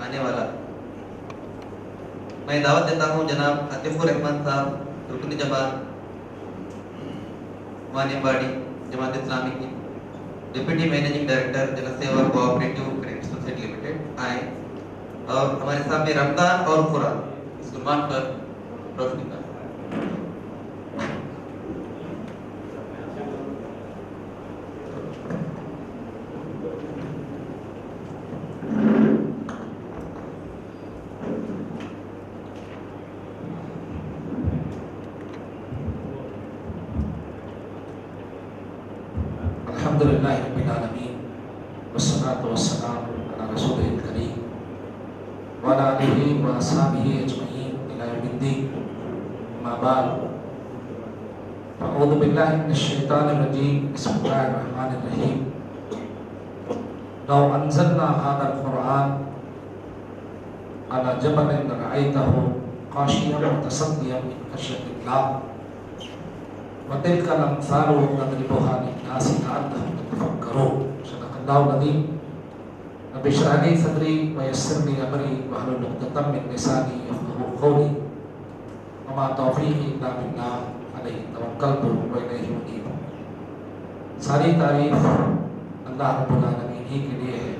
آنے والا. میں دعوت دیتا ہوں جناب عاطف الرحمان صاحب, رکن جماعت وانیمباڑی جماعت اسلامی کی, ڈپٹی مینیجنگ ڈائریکٹر جن سیوا کوآپریٹو کریڈٹ سوسائٹی لمیٹڈ آئیں اور ہمارے سامنے رمضان اور قرآن اس عنوان پر روشنی ڈالیں. الحمدللہ رب العالمین والصلاة والسلام علی رسول الکریم وعلی آلہ واصحابہ اجمعین الی یوم الدین. اما بعد اعوذ باللہ من الشیطان الرجیم. بسم اللہ الرحمن الرحیم. لو انزلنا هذا القرآن على جبل لرأيته خاشعا متصدعا من خشیۃ اللہ وتلك الأمثال نضربها للناس لعلهم يتفكرون. صدق الله العظيم. رب اشرح لي صدري ويسر لي أمري واحلل عقدة من لساني يفقهوا قولي وما توفيقي إلا بالله عليه توكلت وإليه أنيب. ساری تعریف اللہ رب العالمین ہی کے لیے ہے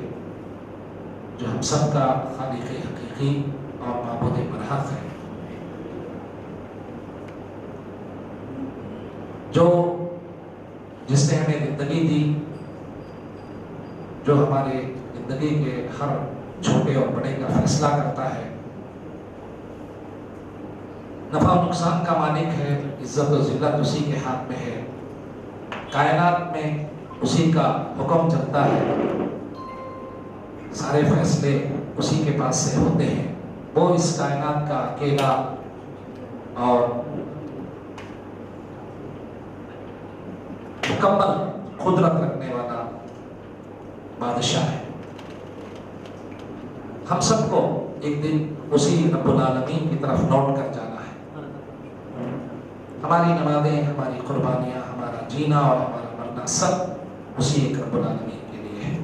جو ہم سب کا خالق حقیقی اور معبود برحق ہے, جو جس نے ہمیں زندگی دی, جو ہمارے زندگی کے ہر چھوٹے اور بڑے کا فیصلہ کرتا ہے, نفع و نقصان کا مالک ہے, عزت و ذلت اسی کے ہاتھ میں ہے, کائنات میں اسی کا حکم چلتا ہے, سارے فیصلے اسی کے پاس سے ہوتے ہیں. وہ اس کائنات کا اکیلا اور مکمل قدرت رکھنے والا بادشاہ ہے. ہم سب کو ایک دن اسی رب العالمین کی طرف لوٹ کر جانا ہے. ہماری نمازیں, ہماری قربانیاں, ہمارا جینا اور ہمارا مرنا سب اسی ایک رب العالمین کے لیے ہے.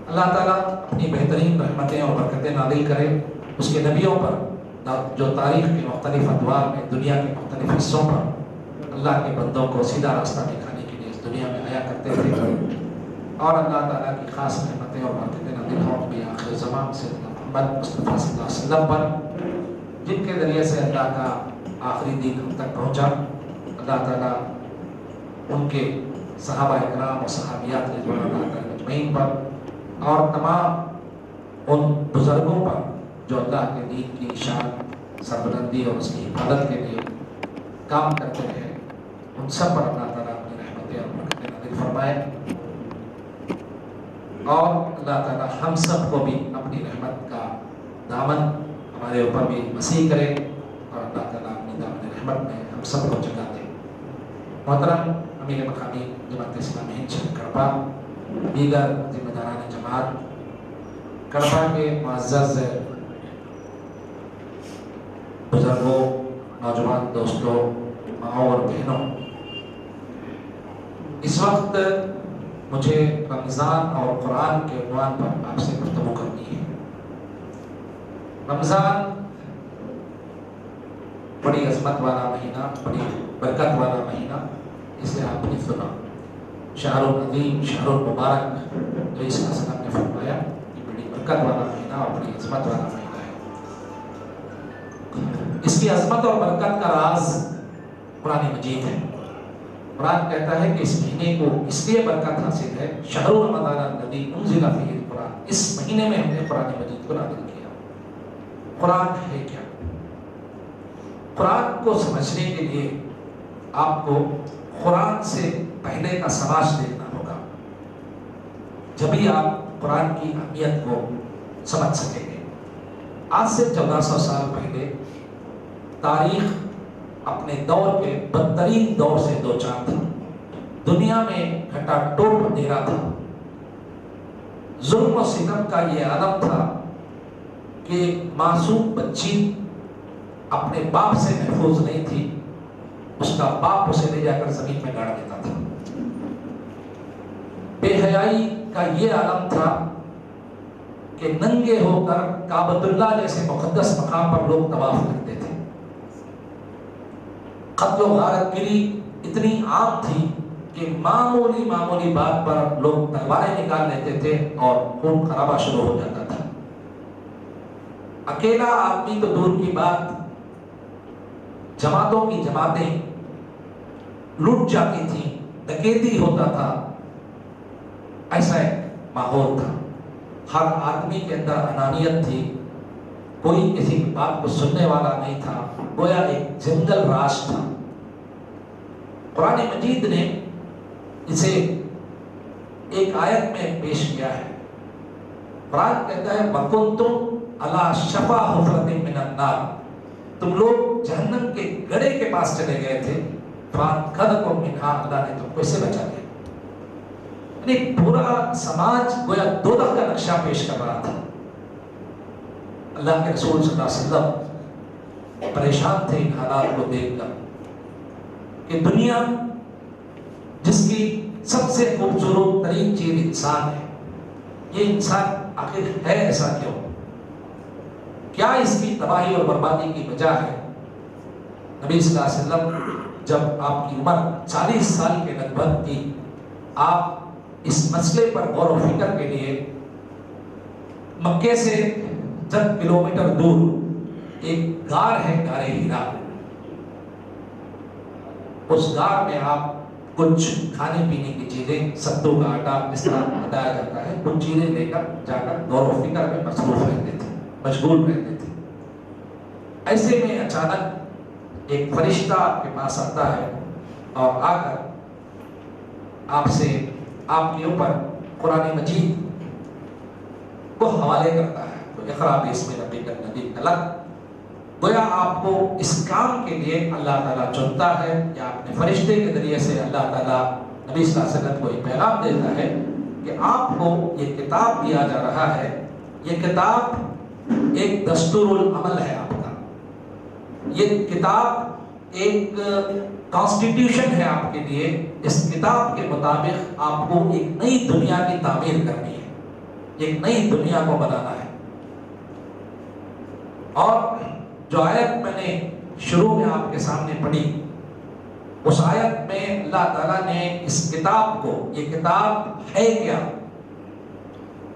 اللہ تعالیٰ اپنی بہترین رحمتیں اور برکتیں نازل کرے اس کے نبیوں پر, جو تاریخ کے مختلف ادوار میں دنیا کے مختلف حصوں پر اللہ کے بندوں کو سیدھا راستہ دکھانے کے لیے اس دنیا میں آیا کرتے تھے. اور اللہ تعالیٰ کی خاص رحمتیں اور برکتیں نازل ہوں بھی آخر زمان سے محمد مصطفیٰ صلی اللہ علیہ وسلم پر, جن کے ذریعے سے اللہ کا آخری دین ہم تک پہنچا. اللہ تعالیٰ ان کے صحابہ اکرام اور صحابیات رضوان اللہ تعالیٰ اجمعین پر اور تمام ان بزرگوں پر جو اللہ کے دین کی شان, سربلندی اور اس کی حفاظت کے لیے کام کرتے رہے, ان سب پر اللہ تعالیٰ اپنی رحمتیں اور برکتیں نازل فرمائے. اور اللہ تعالیٰ ہم سب کو بھی اپنی رحمت کا دامن ہمارے اوپر بھی وسیع کرے اور اللہ تعالیٰ اپنی دامن رحمت میں ہم سب کو جگہ دے. محترم امیر مقامی جماعت اسلامی ہند شہر کڑپا, دیگر ذمہ داران جماعت کڑپا کے معزز بزرگوں, نوجوان دوستوں, ماؤں اور بہنوں, اس وقت مجھے رمضان اور قرآن کے عنوان پر آپ سے گفتگو کرنی ہے. رمضان بڑی عظمت والا مہینہ, بڑی برکت والا مہینہ, اسے آپ نے سنا. شہر العظیم, شہر المبارک, جو اس کا سلام نے فرمایا یہ بڑی برکت والا مہینہ اور بڑی عظمت والا مہینہ ہے. اس کی عظمت اور برکت کا راز قرآن مجید ہے. قرآن کہتا ہے کہ اس مہینے کو اس لیے برکت حاصل ہے, شہر رمضان الذی انزل فیہ القرآن, اس مہینے میں ہم نے قرآن مجید کو نازل کیا. قرآن ہے کیا؟ قرآن کو سمجھنے کے لیے آپ کو قرآن سے پہلے کا سماج دیکھنا ہوگا, جبھی آپ قرآن کی اہمیت کو سمجھ سکیں گے. آج سے 1400 سال پہلے تاریخ اپنے دور کے بدترین دور سے دوچار تھا. دنیا میں گھٹا ٹوپ اندھیرا تھا. ظلم و ستم کا یہ عالم تھا کہ معصوم بچی اپنے باپ سے محفوظ نہیں تھی, اس کا باپ اسے لے جا کر زمین میں گاڑ دیتا تھا. بے حیائی کا یہ عالم تھا کہ ننگے ہو کر کعبۃ جیسے مقدس مقام پر لوگ طواف کرتے تھے. قتل و غارت گری اتنی عام تھی کہ معمولی بات پر لوگ تلواریں نکال لیتے تھے اور خون خرابہ شروع ہو جاتا تھا. اکیلا آدمی تو دور کی بات، جماعتوں کی جماعتیں لٹ جاتی تھیں، ڈکیتی ہوتا تھا. ایسا ایک ماحول تھا. ہر آدمی کے اندر انانیت تھی، کوئی کسی کی بات کو سننے والا نہیں تھا، گویا ایک جنگل راج تھا. قرآن مجید نے اسے ایک آیت میں پیش کیا ہے. قرآن کہتا ہے وَكُنْتُمْ عَلَىٰ شَفَا حُفْرَةٍ مِّنَ النَّارِ، تم لوگ جہنم کے گڑھے کے پاس چلے گئے تھے. فَأَنْقَذَكُم مِّنْهَا، اللہ نے تم کو اس سے بچا لیا. یعنی پورا سماج گویا دوزخ کا نقشہ پیش کر رہا تھا. اللہ کے رسول صلی اللہ علیہ وسلم پریشان تھے ان حالات کو دیکھ کر کہ دنیا جس کی سب سے خوبصورت ترین چیز انسان ہے، یہ انسان آخر ہے ایسا کیوں؟ کیا اس کی تباہی اور بربادی کی وجہ ہے؟ نبی صلی اللہ علیہ وسلم جب آپ کی عمر 40 سال کے لگ بھگ تھی، آپ اس مسئلے پر غور و فکر کے لیے مکے سے چند کلومیٹر دور ایک غار ہے، غار ہیرا. اس غار میں آپ کچھ کھانے پینے کی چیزیں، ستو کا آٹا اس طرح بتایا جاتا ہے، کچھ چیزیں لے کر جا کر غور و فکر میں مصروف رہتے تھے، مشغول رہتے تھے. ایسے میں اچانک ایک فرشتہ آپ کے پاس آتا ہے اور آ کر آپ سے آپ کے اوپر قرآن مجید کو حوالے کرتا ہے. تو اقرأ باسم ربک الذی خلق، گویا آپ کو اس کام کے لیے اللہ تعالیٰ چنتا ہے، یا اپنے فرشتے کے ذریعے سے اللہ تعالیٰ نبی صلی اللہ علیہ وسلم کو ایک پیغام دیتا ہے کہ آپ کو یہ کتاب دیا جا رہا ہے. یہ کتاب ایک دستور العمل ہے آپ کا. یہ کتاب ایک کانسٹیٹیوشن ہے آپ کے لیے. اس کتاب کے مطابق آپ کو ایک نئی دنیا کی تعمیر کرنی ہے، ایک نئی دنیا کو بنانا ہے. اور جو آیت میں نے شروع میں آپ کے سامنے پڑھی، اس آیت میں اللہ تعالیٰ نے اس کتاب کو، یہ کتاب ہے کیا،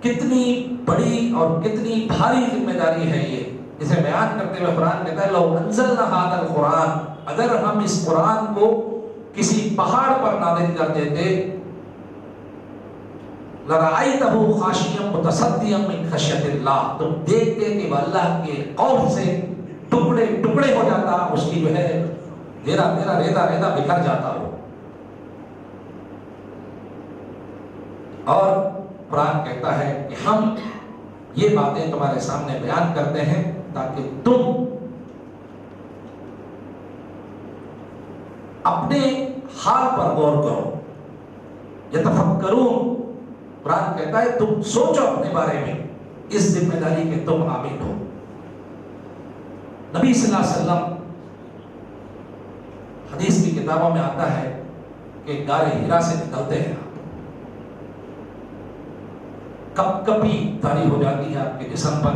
کتنی بڑی اور کتنی بھاری ذمہ داری ہے یہ، اسے بیان کرتے ہوئے قرآن کہتا ہے لو انزلنا ھذا القرآن، اگر ہم اس قرآن کو کسی پہاڑ پر نازل کر دیتے، لرأیتہ خاشعا متصدعا من خشیۃ اللہ، تم دیکھتے کہ وہ اللہ کے خوف سے ٹکڑے ٹکڑے ہو جاتا، اس کی جو ہے ریزہ بکھر جاتا ہو. اور قرآن کہتا ہے کہ ہم یہ باتیں تمہارے سامنے بیان کرتے ہیں تاکہ تم اپنے حال پر غور کرو. یتفکرون، قرآن کہتا ہے تم سوچو اپنے بارے میں، اس ذمہ داری کے تم عامل ہو. نبی صلی اللہ علیہ وسلم حدیث کی کتابوں میں آتا ہے کہ غار ہیرا سے نکلتے ہیں، کپ کپی طاری ہو جاتی ہے آپ کے جسم پر.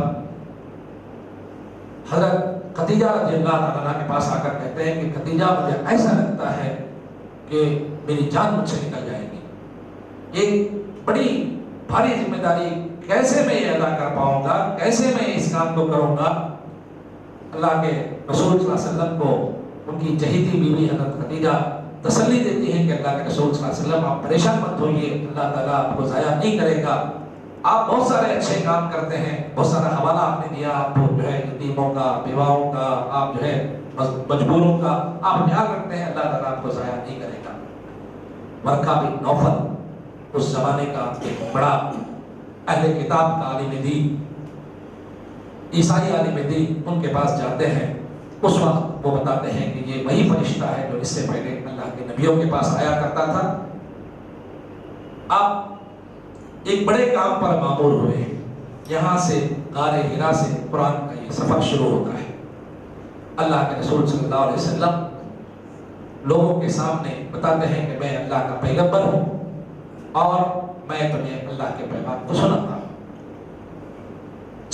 حضرت خدیجہ رضی اللہ عنہا کے پاس آ کر کہتے ہیں کہ خدیجہ مجھے ایسا لگتا ہے کہ میری جان مجھ سے نکل جائے گی. ایک بڑی بھاری ذمہ داری، کیسے میں یہ ادا کر پاؤں گا، کیسے میں اس کام کو کروں گا. اللہ کے رسول صلی اللہ علیہ وسلم کو ان کی چہیتی بیوی حضرت خدیجہ تسلی دیتی ہیں کہ اللہ کے رسول صلی اللہ علیہ وسلم آپ پریشان مت ہوئیے، اللہ تعالیٰ آپ کو ضائع نہیں کرے گا. آپ بہت سارے اچھے کام کرتے ہیں، بہت سارا حوالہ آپ نے دیا، آپ جو ہے یتیموں کا، بیواؤں کا، آپ جو ہے مجبوروں کا آپ خیال رکھتے ہیں، اللہ تعالیٰ آپ کو ضائع نہیں کرے گا. ورقہ بن نوفل اس زمانے کا ایک بڑا اہل کتاب کا عالم دین، عیسائی عالم دین، ان کے پاس جاتے ہیں. اس وقت وہ بتاتے ہیں کہ یہ وہی فرشتہ ہے جو اس سے پہلے اللہ کے نبیوں کے پاس آیا کرتا تھا. آپ ایک بڑے کام پر مامور ہوئے. یہاں سے غار ہیرا سے قرآن کا یہ سفر شروع ہوتا ہے. اللہ کے رسول صلی اللہ علیہ وسلم لوگوں کے سامنے بتاتے ہیں کہ میں اللہ کا پیغمبر ہوں اور میں تمہیں اللہ کے پیغام کو سناتا ہوں.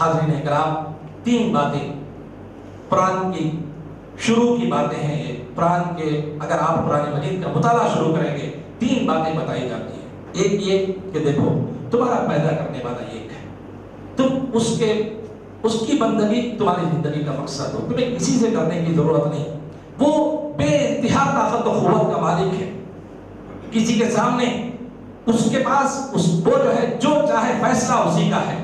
حاضرین اکرام، 3 باتیں قرآن کی شروع کی باتیں ہیں یہ. قرآن کے اگر آپ قرآن مجید کا مطالعہ شروع کریں گے 3 باتیں بتائی جاتی ہیں. ایک یہ کہ دیکھو تمہارا پیدا کرنے والا ایک ہے، تم اس کی بندگی تمہاری زندگی کا مقصد ہو، تمہیں کسی سے ڈرنے کی ضرورت نہیں. وہ بے انتہا طاقت و قوت کا مالک ہے، کسی کے سامنے اس کے پاس وہ جو ہے جو چاہے فیصلہ اسی کا ہے.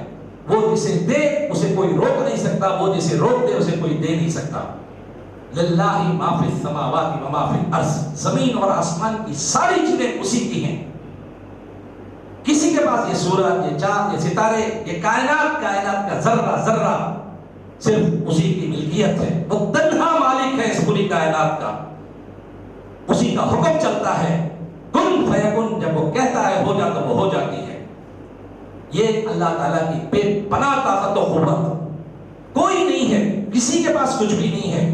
وہ جسے دے اسے کوئی روک نہیں سکتا، وہ جسے روک دے اسے کوئی دے نہیں سکتا. للہ ما فی السماوات و ما فی الارض، زمین اور آسمان کی ساری چیزیں اسی کی ہیں. کسی کے پاس یہ سورج، یہ چاند، یہ ستارے، یہ کائنات کا ذرہ ذرہ صرف اسی کی ملکیت ہے. وہ تنہا مالک ہے اس پوری کائنات کا، اسی کا حکم چلتا ہے. کن فیکن، جب وہ کہتا ہے ہو جاتا وہ ہو جاتی ہے. یہ اللہ تعالیٰ کی بے پناہ طاقت و قوت. کوئی نہیں ہے، کسی کے پاس کچھ بھی نہیں ہے.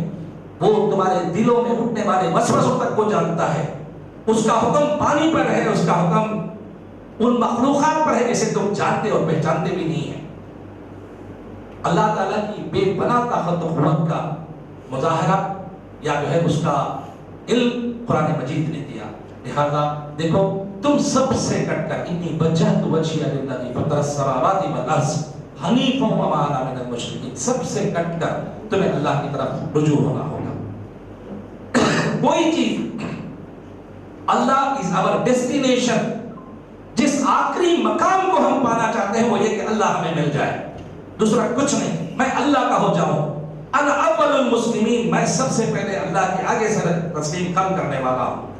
وہ تمہارے دلوں میں اٹھنے والے وسوسوں تک کو جانتا ہے. اس کا حکم پانی پر ہے، اس کا حکم ان مخلوقات پر ہے جسے تم جانتے اور پہچانتے بھی نہیں ہیں. اللہ تعالیٰ کی بے پناہ طاقت و قوت کا مظاہرہ یا جو ہے اس کا علم قرآن مجید نے دیا. لہذا دیکھو تم سب سے کٹ کر انی وجہت وجہی للذی فطر السماوات والارض حنیفا وما انا من المشرکین، سب سے کٹ کر تمہیں اللہ کی طرف رجوع ہونا ہوگا. کوئی چیز، اللہ از آور ڈیسٹینیشن، جس آخری مقام کو ہم پانا چاہتے ہیں وہ یہ کہ اللہ ہمیں مل جائے، دوسرا کچھ نہیں. میں اللہ کا ہو جاؤں. انا اول المسلمین، میں سب سے پہلے اللہ کے آگے سے تسلیم خم کرنے والا ہوں.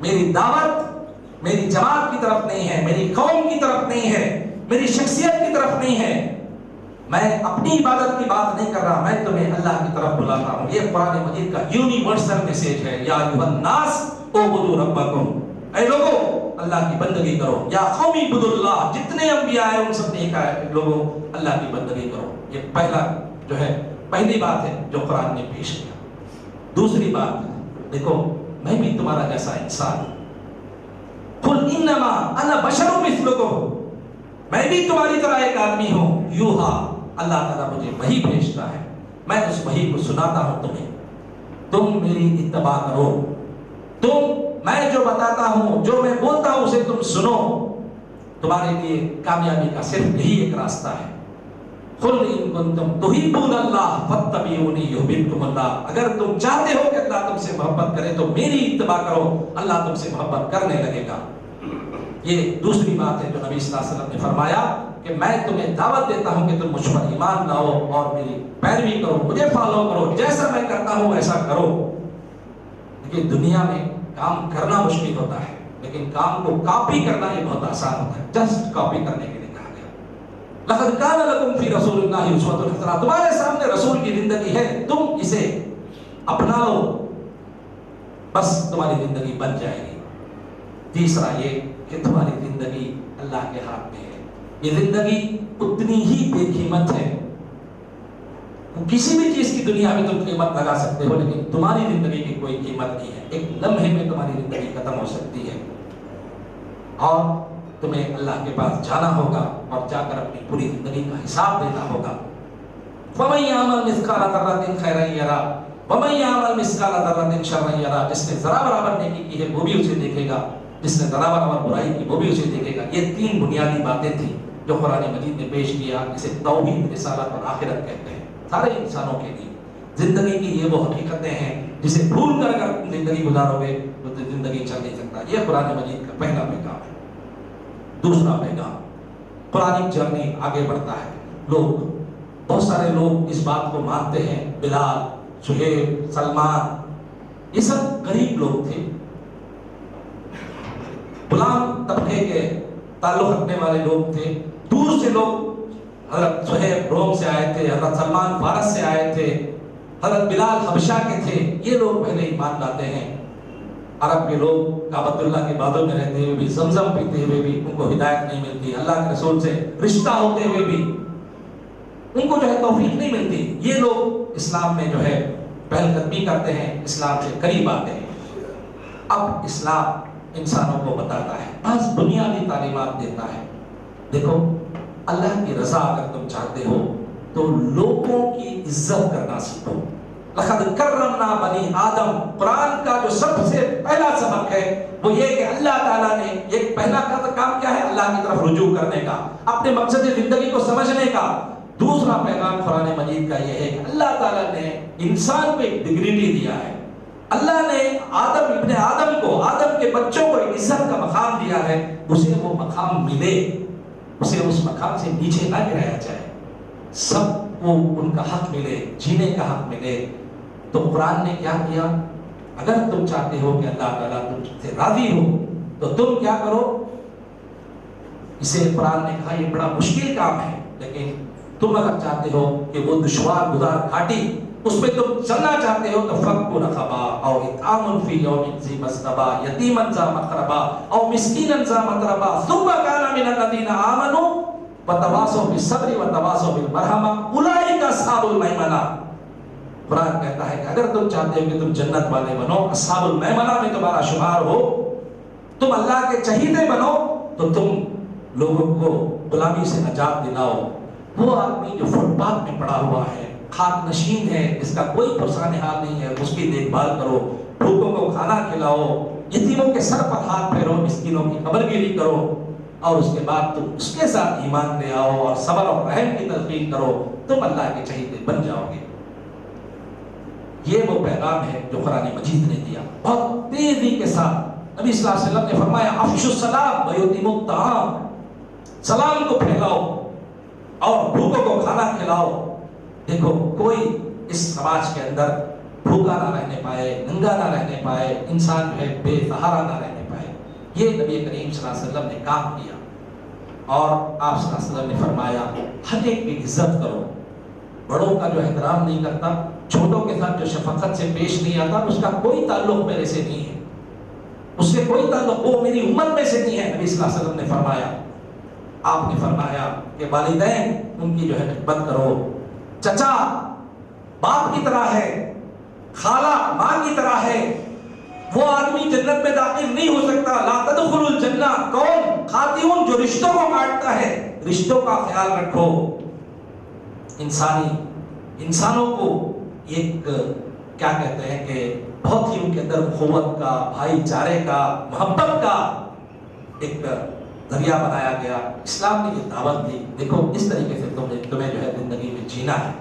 میری دعوت میری جماعت کی طرف نہیں ہے، میری قوم کی طرف نہیں ہے، میری شخصیت کی طرف نہیں ہے. میں اپنی عبادت کی بات نہیں کر رہا، میں تمہیں اللہ کی طرف بلاتا ہوں. یہ قرآن مجید کا یونیورسل میسیج ہے. یا ایھا الناس اعبدوا ربکم، اے لوگو اللہ کی بندگی کرو. یا قوم اعبدوا اللہ، جتنے انبیاء ہیں ان سب نے کہا ہے لوگوں اللہ کی بندگی کرو. یہ پہلی بات ہے جو قرآن نے پیش کیا. دوسری بات دیکھو، میں بھی تمہارا جیسا انسان ہوں. قل انما انا بشر مثلکم، میں بھی تمہاری طرح ایک آدمی ہوں. یوحا، اللہ تعالیٰ مجھے وحی بھیجتا ہے، میں اس وحی کو سناتا ہوں تمہیں. تم میری اتباع کرو، میں جو بتاتا ہوں، جو میں بولتا ہوں اسے تم سنو. تمہارے لیے کامیابی کا صرف یہی ایک راستہ ہے. قل ان کنتم تحبون اللہ فاتبعونی یحببکم اللہ، اگر تم چاہتے ہو کہ اللہ تم سے محبت کرے تو میری اتباع کرو، اللہ تم سے محبت کرنے لگے گا. یہ دوسری بات ہے جو نبی صلی اللہ علیہ وسلم نے فرمایا کہ میں تمہیں دعوت دیتا ہوں کہ تم مجھ پر ایمان لاؤ اور میری پیروی کرو، مجھے فالو کرو، جیسا میں کرتا ہوں ویسا کرو. لیکن دنیا میں کام کرنا مشکل ہوتا ہے، لیکن کام کو کاپی کرنا یہ بہت آسان ہوتا ہے. جسٹ کاپی کرنے کے لیے کہا گیا لقد کان لکم فی رسول اللہ اسوۃ حسنہ، تمہارے سامنے رسول کی زندگی ہے، تم اسے اپنا لو، بس تمہاری زندگی بن جائے گی. تیسرا یہ کہ تمہاری زندگی اللہ کے ہاتھ میں ہے. یہ زندگی اتنی ہی بے قیمت ہے. کسی بھی چیز کی دنیا میں تم قیمت لگا سکتے ہو، لیکن تمہاری زندگی کی کوئی قیمت نہیں ہے. ایک لمحے میں تمہاری زندگی ختم ہو سکتی ہے اور تمہیں اللہ کے پاس جانا ہوگا اور جا کر اپنی پوری زندگی کا حساب دینا ہوگا. فَمَن يَعْمَلْ مِثْقَالَ ذَرَّةٍ خَيْرًا يَرَهُ وَمَن يَعْمَلْ مِثْقَالَ ذَرَّةٍ شَرًّا يَرَهُ، جس نے ذرا برابر نیکی کی ہے وہ بھی اسے دیکھے گا، جس نے ذرا برابر برائی کی وہ بھی اسے دیکھے گا. یہ 3 بنیادی باتیں تھیں جو قرآن مجید نے پیش کیا، اسے توحید، رسالت اور آخرت کہتے ہیں. سارے انسانوں کے لیے زندگی کی یہ وہ حقیقتیں ہیں جسے بھول کر اگر زندگی گزارو گے تو زندگی چل نہیں سکتا. یہ قرآن مجید کا پہلا پیغام ہے. دوسرا پیغام، قرآن جرنی آگے بڑھتا ہے. بہت سارے لوگ اس بات کو مانتے ہیں، بلال، سہیب، سلمان، یہ سب غریب لوگ تھے، غلام طبقے کے تعلق رکھنے والے لوگ تھے. دور سے لوگ، حضرت سہیب روم سے آئے تھے، حضرت سلمان فارس سے آئے تھے، حضرت بلال حبشہ کے تھے. یہ لوگ پہلے ایمان لاتے ہیں. عرب کے لوگ کعبۃ اللہ کے بادل میں رہتے ہوئے بھی، زمزم پیتے ہوئے بھی ان کو ہدایت نہیں ملتی، اللہ کے رسول سے رشتہ ہوتے ہوئے بھی ان کو جو ہے توفیق نہیں ملتی. یہ لوگ اسلام میں جو ہے پہل قدمی کرتے ہیں، اسلام سے قریب آتے ہیں. اب اسلام انسانوں کو بتاتا ہے، بعض بنیادی تعلیمات دیتا ہے. دیکھو، اللہ کی رضا اگر تم چاہتے ہو تو لوگوں کی عزت کرنا سیکھو. لقد کرمنا بنی آدم، قرآن کا جو سب سے پہلا سبق ہے وہ یہ کہ اللہ تعالیٰ نے ایک پہلا کام کیا ہے، اللہ کی طرف رجوع کرنے کا، اپنے مقصد زندگی کو سمجھنے کا. دوسرا پیغام قرآن مجید کا یہ ہے کہ اللہ تعالیٰ نے انسان کو ایک ڈگنیٹی دیا ہے. اللہ نے ابن آدم کو، آدم کے بچوں کو ایک عزت کا مقام دیا ہے. اسے وہ مقام ملے، اسے اس مقام سے نیچے نہ گرایا جائے، سب کو ان کا حق ملے، جینے کا حق ملے. تو قرآن نے کیا کیا، اگر تم چاہتے ہو کہ اللہ تعالیٰ تم سے راضی ہو تو تم کیا کرو. اسے قرآن نے کہا یہ بڑا مشکل کام ہے، لیکن تم اگر چاہتے ہو کہ وہ دشوار گزار گھاٹی اس پہ تم چلنا چاہتے ہو تو فَكُّ رَقَبَةٍ أَوْ إِطْعَامٌ فِي يَوْمٍ ذِي مَسْغَبَةٍ يَتِيمًا ذَا مَقْرَبَةٍ أَوْ مِسْكِينًا ذَا مَتْرَبَةٍ ثُمَّ كَانَ مِنَ الَّذِينَ آمَنُوا وَتَوَاصَوْا بِالصَّبْرِ وَتَوَاصَوْا بِالْمَرْحَمَةِ أُولَٰئِكَ أَصْحَابُ الْمَيْمَنَةِ. قرآن کہتا ہے کہ اگر تم چاہتے ہو کہ تم جنت والے بنو، اصحاب المیمنہ میں تمہارا شمار ہو، تم اللہ کے چہیتے بنو، تو تم لوگوں کو غلامی سے نجات دلاؤ. وہ آدمی جو فٹ پاتھ میں پڑا ہوا ہے، خاک نشین ہے، جس کا کوئی پرسان حال نہیں ہے، اس کی دیکھ بھال کرو، بھوکوں کو کھانا کھلاؤ، یتیموں کے سر پر ہاتھ پھیرو، مسکینوں کی خبر گیری کرو، اور اس کے بعد تم اس کے ساتھ ایمان لے آؤ اور صبر اور رحم کی تلقین کرو، تم اللہ کے چہیتے بن جاؤ گے. یہ وہ پیغام ہے جو قرآن مجید نے دیا. بہت تیزی کے ساتھ نبی صلی اللہ علیہ وسلم نے فرمایا افشوا السلام ویتموا الطعام، سلام کو پھیلاؤ اور بھوکوں کو کھانا کھلاؤ. دیکھو کوئی اس سماج کے اندر بھوکا نہ رہنے پائے، ننگا نہ رہنے پائے، انسان جو ہے بے سہارا نہ رہنے پائے. یہ نبی کریم صلی اللہ علیہ وسلم نے کام کیا. اور آپ صلی اللہ علیہ وسلم نے فرمایا ہر ایک کی عزت کرو، بڑوں کا جو احترام نہیں کرتا، چھوٹوں کے ساتھ جو شفقت سے پیش نہیں آتا، اس کا کوئی تعلق میرے سے نہیں ہے، اس سے کوئی تعلق، وہ میری امت میں سے نہیں ہے. نبی صلی اللہ علیہ وسلم نے فرمایا. آپ نے فرمایا کہ والدین ان کی جو ہے خدمت کرو، چچا باپ کی طرح ہے، خالہ ماں کی طرح ہے. وہ آدمی جنت میں داخل نہیں ہو سکتا. لا تدخلوا الجنہ، کون؟ خاتون جو رشتوں کو کاٹتا ہے. رشتوں کا خیال رکھو. انسانوں کو ایک کیا کہتے ہیں کہ بہت ہی ان کے اندر اخوت کا، بھائی چارے کا، محبت کا ایک ذریعہ بنایا گیا. اسلام نے یہ دعوت دی، دیکھو اس طریقے سے تمہیں جو ہے زندگی میں جینا ہے.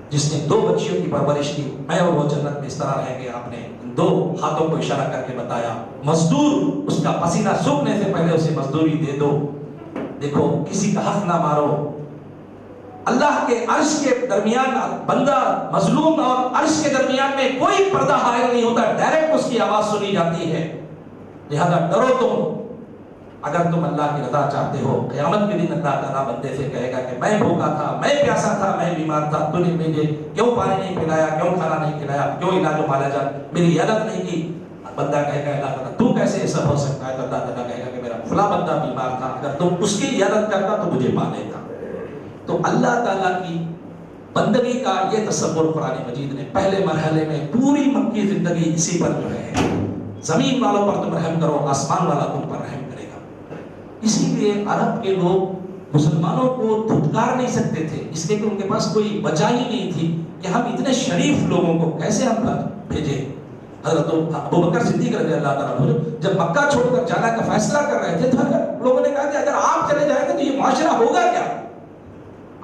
جس نے 2 بچیوں کی پرورش کی، میں اور وہ جنت میں اس طرح رہیں گے. آپ نے 2 ہاتھوں کو اشارہ کر کے بتایا. مزدور اس کا پسینہ سوکھنے سے پہلے اسے مزدوری دے دو. دیکھو کسی کا حق نہ مارو. اللہ کے عرش کے درمیان بندہ مظلوم اور عرش کے درمیان میں کوئی پردہ حائل نہیں ہوتا، ڈائریکٹ اس کی آواز سنی جاتی ہے. لہذا ڈرو تم. اگر تم اللہ کی رضا چاہتے ہو، قیامت کے دن اللہ تعالیٰ بندے سے کہے گا کہ میں بھوکا تھا، میں پیاسا تھا، میں بیمار تھا، تو نے مجھے کیوں پانی نہیں پلایا، کیوں کھانا نہیں کھلایا، کیوں علاج و معالجات میری عادت نہیں کی. بندہ کہے گا اللہ تعالیٰ تو کیسے ایسا ہو سکتا ہے؟ تو اللہ تعالیٰ کہے گا کہ میرا فلاں بندہ بیمار تھا، اگر تم اس کی عادت کرتا تو مجھے پا لیتا. تو اللہ تعالیٰ کی بندگی کا یہ تصور قرآن مجید نے پہلے مرحلے میں پوری مکی زندگی اسی پر جو ہے، زمین والوں پر تم رحم کرو، آسمان والا تم پر رحم کرے گا. اسی لیے عرب کے لوگ مسلمانوں کو دھتکار نہیں سکتے تھے، اس لیے کہ ان کے پاس کوئی وجہ ہی نہیں تھی کہ ہم اتنے شریف لوگوں کو کیسے ہم بھیجیں. حضرت ابو بکر صدیق رضی اللہ تعالیٰ عنہ جب مکہ چھوڑ کر جانا کا فیصلہ کر رہے تھے تو لوگوں نے کہا کہ اگر آپ چلے جائیں گے تو یہ معاشرہ ہوگا کیا؟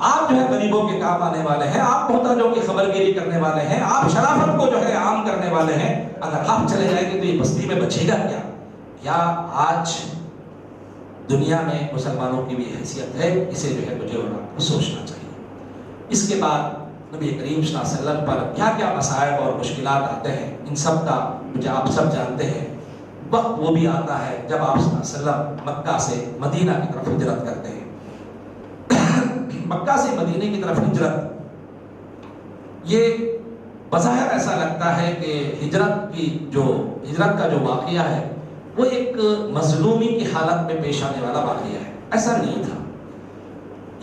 آپ جو ہے غریبوں کے کام آنے والے ہیں، آپ محتاجوں کی خبر گیری کرنے والے ہیں، آپ شرافت کو جو ہے عام کرنے والے ہیں، اگر آپ چلے جائیں گے تو یہ بستی میں بچے گا کیا؟ یا آج دنیا میں مسلمانوں کی بھی حیثیت ہے، اسے جو ہے مجھے اور آپ کو سوچنا چاہیے. اس کے بعد نبی کریم صلی اللہ علیہ وسلم پر کیا کیا مصائب اور مشکلات آتے ہیں، ان سب کا مجھے آپ سب جانتے ہیں. وقت وہ بھی آتا ہے جب آپ صلی اللہ علیہ وسلم مکہ سے مدینہ کی طرف ہجرت کرتے ہیں. مکہ سے مدینے کی طرف ہجرت، یہ بظاہر ایسا لگتا ہے کہ ہجرت کا جو واقعہ ہے وہ ایک مظلومی کی حالت میں پیش آنے والا واقعہ ہے. ایسا نہیں تھا.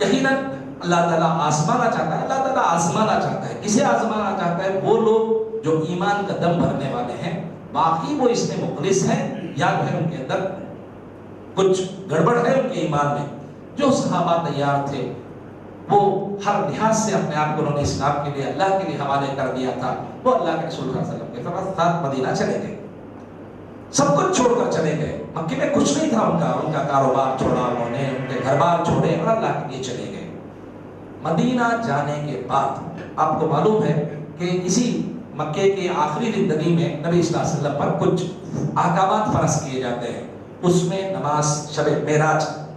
یقیناً اللہ تعالیٰ آزمانا چاہتا ہے، اللہ تعالیٰ آزمانا چاہتا ہے. کسے آزمانا چاہتا ہے؟ وہ لوگ جو ایمان کا دم بھرنے والے ہیں، باقی وہ اس میں مخلص ہیں یا جو ہے ان کے اندر کچھ گڑبڑ ہے ان کے ایمان میں. جو صحابہ تیار تھے وہ ہر لحاظ سے اپنے آپ کو انہوں نے اسلام کے لیے اللہ کے لیے حوالے کر دیا تھا، وہ اللہ کے رسول صلی اللہ علیہ وسلم کے ساتھ مدینہ چلے گئے، سب کچھ چھوڑ کر چلے گئے۔ مکے میں کچھ نہیں تھا ان کا کاروبار چھوڑا انہوں نے، ان کے گھر بار چھوڑے اور اللہ کے لیے چلے گئے۔ مدینہ جانے کے بعد آپ کو معلوم ہے کہ اسی مکے کی آخری زندگی میں نبی صلی اللہ علیہ وسلم پر کچھ احکامات فرض کیے جاتے ہیں، اس میں نماز، شب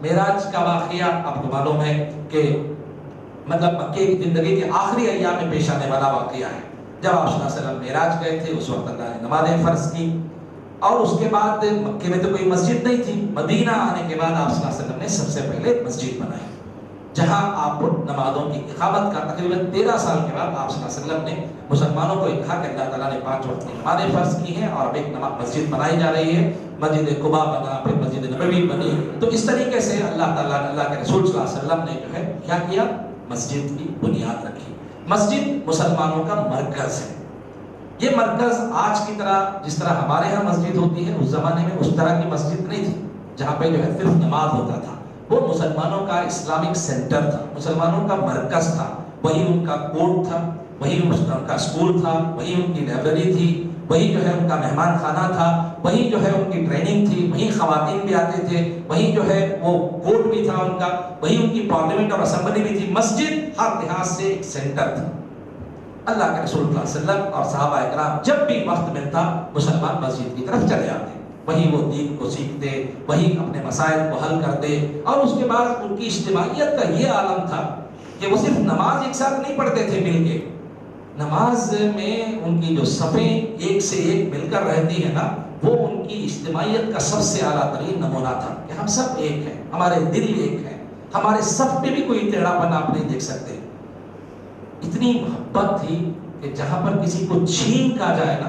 معراج کا واقعہ آپ کو معلوم ہے کہ مطلب مکے کی زندگی کے آخری ایام میں پیش آنے والا واقعہ ہے۔ جب آپ صلی اللہ علیہ وسلم معراج گئے تھے اس وقت اللہ نے نمازیں فرض کی، اور اس کے بعد مکے میں تو کوئی مسجد نہیں تھی، مدینہ آنے کے بعد آپ صلی اللہ علیہ وسلم نے سب سے پہلے مسجد بنائی، جہاں آپ نمازوں کی اقامت کا تقریباً 13 سال کے بعد آپ صلی اللہ علیہ وسلم نے مسلمانوں کو کہا کہ اللہ تعالیٰ نے 5 وقت کی نمازیں فرض کی ہیں اور اب ایک مسجد بنائی جا رہی ہے، مسجد قباء بنا، پھر مسجد نبوی بنی۔ تو اس طریقے سے اللہ تعالیٰ نے، اللہ کے رسول صلی اللہ علیہ وسلم نے جو ہے کیا کیا، مسجد کی بنیاد رکھی۔ مسجد مسلمانوں کا مرکز ہے، یہ مرکز آج کی طرح جس طرح ہمارے ہاں مسجد ہوتی ہے، اس زمانے میں اس طرح کی مسجد نہیں تھی جہاں پہ جو ہے صرف نماز ہوتا تھا، وہ مسلمانوں کا اسلامک سینٹر تھا، مسلمانوں کا مرکز تھا، وہی ان کا کورٹ تھا، وہی ان کا اسکول تھا، وہی ان کی لائبریری تھی، وہی جو ہے ان کا مہمان خانہ تھا، وہی جو ہے ان کی ٹریننگ تھی، وہی خواتین بھی آتے تھے، وہی جو ہے وہ کورٹ بھی تھا ان کا، وہی ان کی پارلیمنٹ اور اسمبلی بھی تھی۔ مسجد ہر لحاظ سے ایک سینٹر تھا۔ اللہ کے رسول صلی اللہ علیہ وسلم اور صحابہ اکرام جب بھی وقت ملتا مسلمان مسجد کی طرف چلے آتے، وہی وہ دین کو سیکھتے، وہی اپنے مسائل کو حل کرتے، اور اس کے بعد ان کی اجتماعیت کا یہ عالم تھا کہ وہ صرف نماز ایک ساتھ نہیں پڑھتے تھے مل کے، نماز میں ان کی جو صفیں ایک سے ایک مل کر رہتی ہیں نا، وہ ان کی اجتماعیت کا سب سے اعلیٰ ترین نمونہ تھا کہ ہم سب ایک ہیں، ہمارے دل ایک ہیں، ہمارے صف میں بھی کوئی ٹیڑھا پن آپ نہیں دیکھ سکتے۔ اتنی محبت تھی کہ جہاں پر کسی کو چھین کہا جائے نا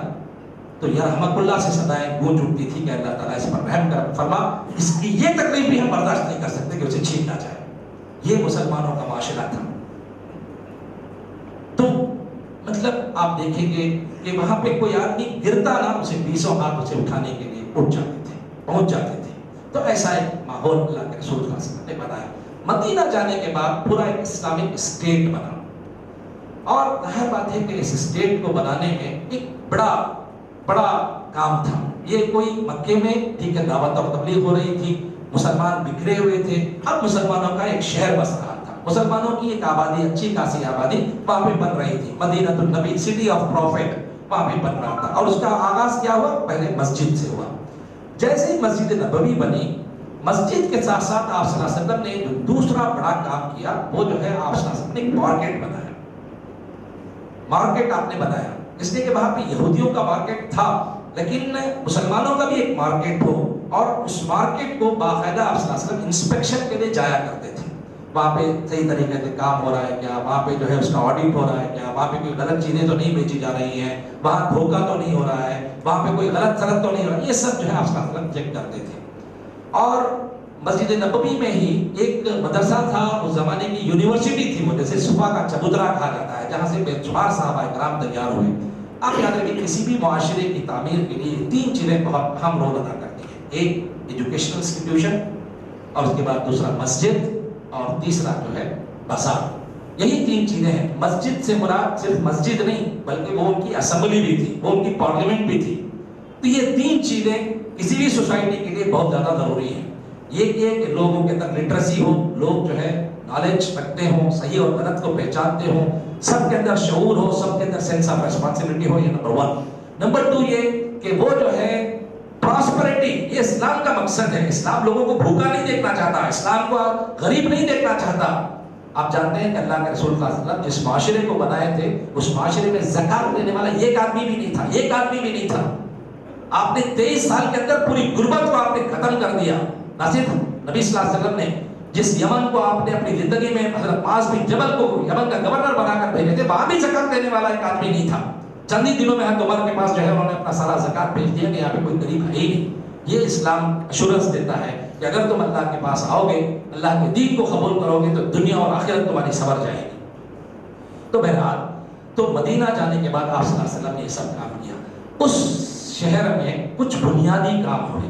تو یا رحمت اللہ سے صدائیں گونج اٹھتی تھی کہ اللہ تعالیٰ اس پر رحم کر فرما، اس کی یہ تکلیف بھی ہم برداشت نہیں کر سکتے کہ اسے چھین نہ جائے۔ یہ مسلمانوں کا معاشرہ تھا۔ تو مطلب آپ دیکھیں گے کہ وہاں پہ کوئی آدمی گرتا نا، اسے 20 ہاتھ اسے اٹھانے کے لیے اٹھ جاتے تھے، پہنچ جاتے تھے۔ تو ایسا ایک ماحول اللہ کے رسول صلی اللہ علیہ وسلم نے بنایا۔ مدینہ جانے کے بعد پورا ایک اسلامک اسٹیٹ بنا، اور ظاہر بات ہے کہ اس اسٹیٹ کو بنانے میں ایک بڑا کام تھا۔ یہ کوئی مکے میں ٹھیک ہے دعوت اور تبلیغ ہو رہی تھی، مسلمان بکھرے ہوئے تھے، اب مسلمانوں کا ایک شہر بس رہا تھا، مسلمانوں کی ایک آبادی، اچھی خاصی آبادی وہاں پہ بن رہی تھی، مدینہ النبی، سٹی آف پروفٹ وہاں پہ بن رہا تھا۔ اور اس کا آغاز کیا ہوا؟ پہلے مسجد سے ہوا۔ جیسے ہی مسجد نبوی بنی، مسجد کے ساتھ ساتھ آپ صلی اللہ علیہ وسلم نے جو دوسرا بڑا کام کیا وہ جو ہے آپ صلی اللہ علیہ وسلم نے ایک مارکیٹ بنایا۔ مارکیٹ آپ نے بنایا اس لیے کہ وہاں پہ یہودیوں کا مارکیٹ تھا، لیکن مسلمانوں کا بھی ایک مارکیٹ ہو، اور اس مارکیٹ کو باقاعدہ آپ صلی اللہ علیہ وسلم انسپیکشن کے لیے جایا کرتے تھے۔ وہاں پہ صحیح طریقے سے کام ہو رہا ہے کیا، وہاں پہ جو ہے اس کا آڈٹ ہو رہا ہے کیا، وہاں پہ کوئی غلط چیزیں تو نہیں بیچی جا رہی ہیں، وہاں دھوکہ تو نہیں ہو رہا ہے، وہاں پہ کوئی غلط سلط تو نہیں ہو رہا ہے، یہ سب جو ہے آپ صلی اللہ علیہ وسلم چیک کرتے تھے۔ اور مسجد نبوی میں ہی ایک مدرسہ تھا، اس زمانے کی یونیورسٹی تھی وہ، جیسے صفا کا چبوترا کہا جاتا ہے، جہاں سے بے شمار صحابہ کرام تیار ہوئے۔ آپ یاد رکھیں کسی بھی معاشرے کی تعمیر کے لیے 3 چیزیں بہت اہم رول ادا کرتی ہیں، ایک ایجوکیشنل انسٹیٹیوشن، اور اس کے بعد دوسرا مسجد، اور تیسرا جو ہے بازار۔ یہی 3 چیزیں ہیں۔ مسجد سے مراد صرف مسجد نہیں بلکہ وہ ان کی اسمبلی بھی تھی، وہ ان کی پارلیمنٹ بھی تھی۔ تو یہ 3 چیزیں کسی بھی سوسائٹی کے لیے بہت زیادہ ضروری ہیں۔ یہ کہ لوگوں کے اندر لٹریسی ہو، لوگ جو ہے نالج رکھتے ہوں، صحیح اور غلط کو پہچانتے ہوں، سب کے اندر شعور ہو، سب کے اندر سینس آف ریسپانسبلٹی ہو، یہ نمبر 1۔ نمبر 2 یہ کہ وہ جو ہے پراسپریٹی، یہ اسلام کا مقصد ہے۔ اسلام لوگوں کو بھوکا نہیں دیکھنا چاہتا، اسلام کو غریب نہیں دیکھنا چاہتا۔ آپ جانتے ہیں کہ اللہ کے رسول صلی اللہ علیہ وسلم جس معاشرے کو بنائے تھے اس معاشرے میں زکات دینے والا ایک آدمی بھی نہیں تھا، ایک آدمی بھی نہیں تھا۔ آپ نے 23 سال کے اندر پوری غربت کو آپ نے ختم کر دیا۔ نہ صرف نبی صلی اللہ علیہ وسلم نے جس یمن کو آپ نے اپنی زندگی میں حضرت معاذ بن جبل کو یمن کا گورنر بنا کر بھیجے تھے، وہاں بھی زکات دینے والا ایک آدمی نہیں تھا۔ چند ہی دنوں میں حضرت عمر کے پاس جو ہے انہوں نے اپنا سارا زکات بھیج دیا کہ یہاں پہ کوئی غریب ہے ہی نہیں۔ یہ اسلام ایشورنس دیتا ہے کہ اگر تم اللہ کے پاس آؤ گے، اللہ کے دین کو قبول کرو گے تو دنیا اور آخرت تمہاری سنور جائے گی۔ تو بہرحال تو مدینہ جانے کے بعد آپ صلی اللہ علیہ وسلم نے یہ سب کام کیا۔ اس شہر میں کچھ بنیادی کام ہوئے۔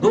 2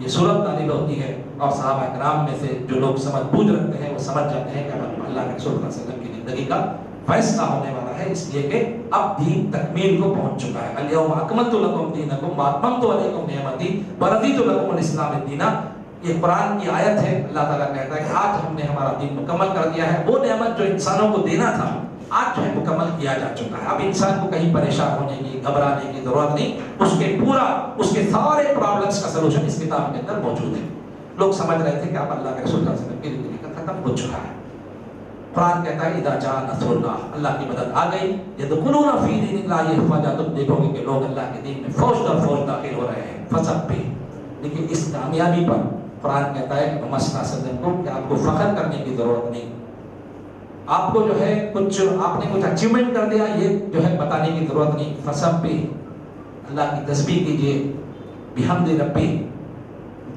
یہ صورت نازل ہوتی ہے اور صحابہ کرام میں سے جو لوگ سمجھ بوجھ رکھتے ہیں وہ سمجھ جاتے ہیں کہ اب اللہ کے رسول صلی اللہ علیہ وسلم کی زندگی کا فیصلہ ہونے والا ہے، اس لیے کہ اب دین تکمیل کو پہنچ چکا ہے۔ الیوم اکملت لکم دینکم واتممت علیکم نعمتی ورضیت لکم الاسلام دینا، یہ قرآن کی آیت ہے۔ اللہ تعالیٰ کہتا ہے کہ آج ہم نے ہمارا دین مکمل کر دیا ہے، وہ نعمت جو انسانوں کو دینا تھا آج جو ہے مکمل کیا جا چکا ہے۔ اب انسان کو کہیں پریشان ہونے کی، گھبرانے کی ضرورت نہیں، اس کے سارے پرابلمس کا سلوشن اس کتاب کے اندر موجود ہے۔ لوگ سمجھ رہے تھے کہ اب اللہ کے رسول صلی اللہ علیہ وسلم کی زندگی کا ختم ہو چکا ہے۔ قرآن کہتا ہے اذا جاء نصر اللہ، اللہ کی مدد آ گئی، یدخلون فی دین اللہ افواجا، تم دیکھو گے کہ لوگ اللہ کے دین میں فوج در فوج داخل ہو رہے ہیں۔ فسبح، لیکن اس کامیابی پر قرآن کہتا ہے کہ محمد صلی اللہ علیہ وسلم کو کہ آپ کو فخر کرنے کی ضرورت نہیں، آپ کو جو ہے آپ نے کچھ اچیومنٹ کر دیا یہ جو ہے بتانے کی ضرورت نہیں۔ فسبح، اللہ کی تسبیح کیجئے، بحمد ربی،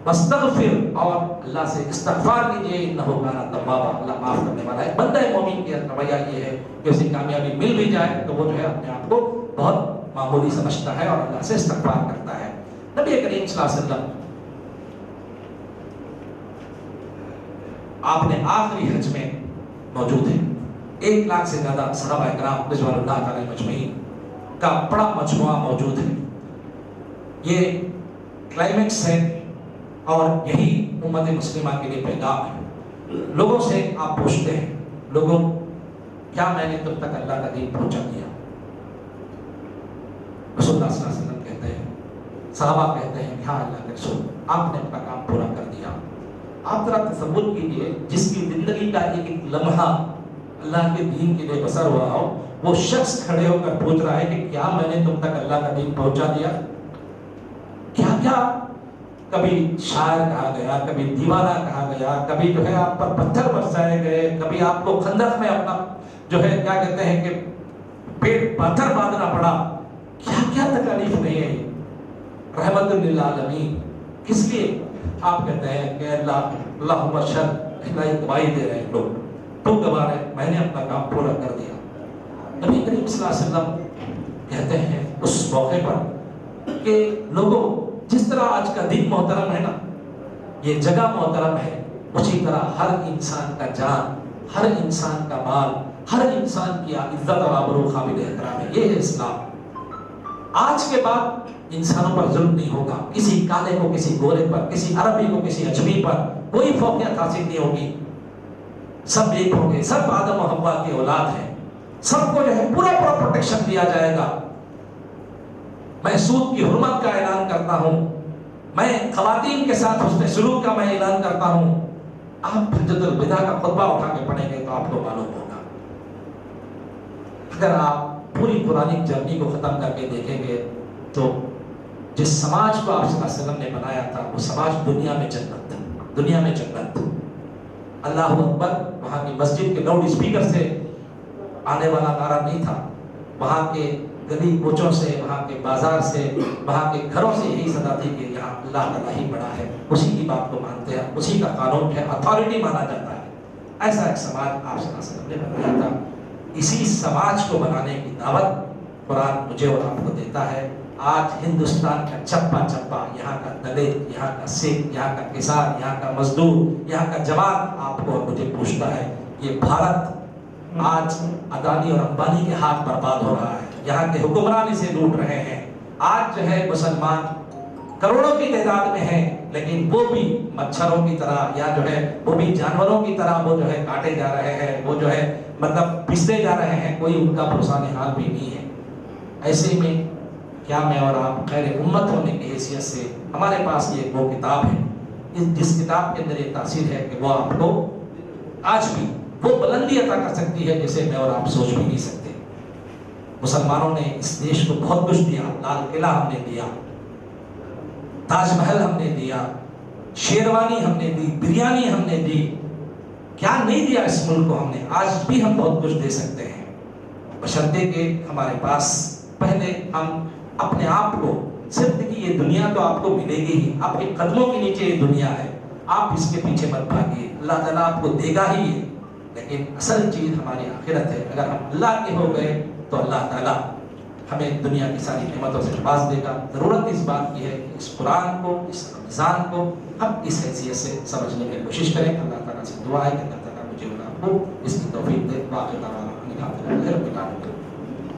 واستغفر، اور اللہ سے استغفار کیجئے، انہ کان توابا، اللہ معاف کرنے والا ہے۔ بندہ مومن کی رویہ یہ ہے کہ اسے کامیابی مل بھی جائے تو وہ جو ہے اپنے آپ کو بہت معمولی سمجھتا ہے اور اللہ سے استغفار کرتا ہے۔ نبی کریم صلی اللہ علیہ وسلم آپ نے آخری حج میں موجود ہیں، 1 لاکھ سے زیادہ صحابہ کرام رضوان اللہ تعالی مجمعین کا بڑا مجموعہ موجود ہے۔ یہ کلائمیکس ہے اور یہی امت مسلمہ کے لیے پیغام ہے۔ لوگوں سے آپ پوچھتے ہیں، لوگوں کیا میں نے تم تک اللہ کا دین پہنچا دیا؟ رسول اللہ صلی اللہ علیہ وسلم کہتے ہیں، صحابہ کہتے ہیں ہاں اللہ کے رسول، آپ نے اپنا کام پورا کر دیا۔ آپ ذرا تصور کیجئے جس کی زندگی کا ایک لمحہ اللہ کے دین کے لیے بسر ہوا ہو، وہ شخص کھڑے ہو کر پوچھ رہا ہے کہ کیا میں نے تم تک اللہ کا دین پہنچا دیا؟ کیا کیا کبھی شاعر کہا گیا، کبھی دیوانہ کہا گیا، کبھی جو ہے آپ پر پتھر برسائے گئے، کبھی آپ کو خندق میں اپنا جو ہے کیا کہتے ہیں کہ پیٹ پتھر باندھنا پڑا، کیا کیا تکلیف نہیں ہے رحمت للعالمین۔ کس لیے آپ کہتے ہیں کہ اللہم اشہد، اللہ گواہی دے رہے ہیں لوگ، تو گواہ ہے میں نے اپنا کام پورا کر دیا۔ نبی کریم صلی اللہ علیہ وسلم کہتے ہیں اس موقع پر کہ لوگوں جس طرح آج کا دن محترم ہے نا، یہ جگہ محترم ہے، اسی طرح ہر انسان کا جان، ہر انسان کا مال، ہر انسان کی عزت اور آبرو قابل احترام ہے۔ یہ ہے اسلام۔ آج کے بعد انسانوں پر ظلم نہیں ہوگا، کسی کالے کو کسی گورے پر، کسی عربی کو کسی اجمی پر کوئی فوقیت حاصل نہیں ہوگی، سب ایک ہوں گے، سب آدم و حوا کی اولاد ہیں، سب کو جو ہے پورا پروٹیکشن دیا جائے گا۔ میں سود کی حرمت کا اعلان کرتا ہوں، میں خواتین کے ساتھ حسن سلوک کا میں اعلان کرتا ہوں۔ آپ حجۃ الوداع کا خطبہ اٹھا کے پڑھیں گے تو آپ کو معلوم ہوگا۔ اگر آپ پوری قرآنک جرنی کو ختم کر کے دیکھیں گے تو جس سماج کو آپ صلی اللہ علیہ وسلم نے بنایا تھا وہ سماج دنیا میں جنت تھا، دنیا میں جنت تھا۔ اللہ اکبر وہاں کی مسجد کے لاؤڈ اسپیکر سے آنے والا نعرہ نہیں تھا، وہاں کے گلی کوچوں سے، وہاں کے بازار سے، وہاں کے گھروں سے یہی صدا تھی کہ یہاں اللہ تعالیٰ ہی بڑا ہے، اسی کی بات کو مانتے ہیں، اسی کا قانون ہے، اتھارٹی مانا جاتا ہے۔ ایسا ایک سماج آپ صلی اللہ علیہ وسلم نے بنایا تھا۔ اسی سماج کو بنانے کی دعوت قرآن مجھے اور آپ کو دیتا ہے۔ آج ہندوستان کا چپا چپا، یہاں کا دلت، یہاں کا سکھ، یہاں کا کسان، یہاں کا مزدور، یہاں کا جوان آپ کو اور مجھے پوچھتا ہے یہ بھارت آج اڈانی اور امبانی کے ہاتھ برباد ہو رہا ہے، یہاں کے حکمران اسے لوٹ رہے ہیں۔ آج جو ہے مسلمان کروڑوں کی تعداد میں ہیں، لیکن وہ بھی مچھروں کی طرح یا جو ہے وہ بھی جانوروں کی طرح وہ جو ہے کاٹے جا رہے ہیں، وہ جو ہے مطلب پستے جا رہے ہیں، کوئی ان کا بھروسہ حال بھی نہیں ہے۔ ایسے میں کیا میں اور آپ خیر امت ہونے کی حیثیت سے ہمارے پاس یہ وہ کتاب ہے جس کتاب کے اندر یہ تاثیر ہے کہ وہ آپ کو آج بھی وہ بلندی عطا کر سکتی ہے جسے میں اور آپ سوچ بھی نہیں سکتے۔ مسلمانوں نے اس دیش کو بہت کچھ دیا، لال قلعہ ہم نے دیا، تاج محل ہم نے دیا، شیروانی ہم نے دی، بریانی ہم نے دی، کیا نہیں دیا اس ملک کو ہم نے۔ آج بھی ہم بہت کچھ دے سکتے ہیں، بشرطے کہ ہمارے پاس پہلے ہم اپنے آپ کو صرف دیکھیے یہ دنیا تو آپ کو ملے گی ہی، آپ کے قدموں کے نیچے یہ دنیا ہے، آپ اس کے پیچھے مت بھاگیے، اللہ تعالیٰ آپ کو دے گا ہی ہے، لیکن اصل چیز ہماری آخرت ہے۔ اگر ہم اللہ کے ہو گئے تو اللہ تعالیٰ ہمیں دنیا کی ساری نعمتوں سے نواز دے گا. ضرورت اس بات کی ہے کہ اس قرآن کو، اس رمضان کو ہم اس حیثیت سے سمجھنے کی کوشش کریں. اللہ تعالیٰ سے دعا ہے کہ اللہ تعالیٰ مجھے اور آپ کو اس کی توفیق دے. باقی